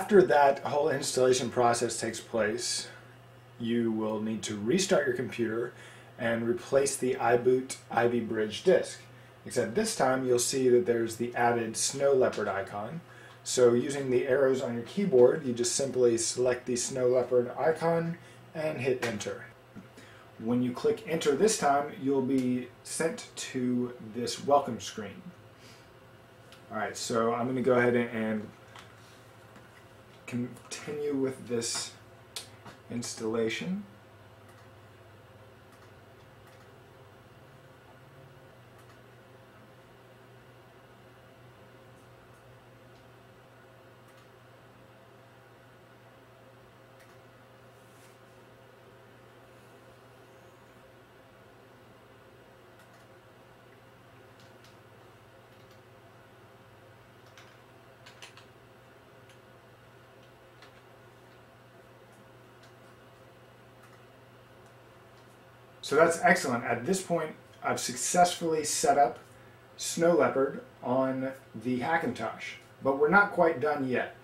after that whole installation process takes place, you will need to restart your computer and replace the iBoot Ivy Bridge disk. Except this time you'll see that there's the added Snow Leopard icon. So using the arrows on your keyboard, you just simply select the Snow Leopard icon and hit enter. When you click enter this time, you'll be sent to this welcome screen. Alright, so I'm going to go ahead and continue with this installation. So that's excellent. At this point, I've successfully set up Snow Leopard on the Hackintosh, but we're not quite done yet.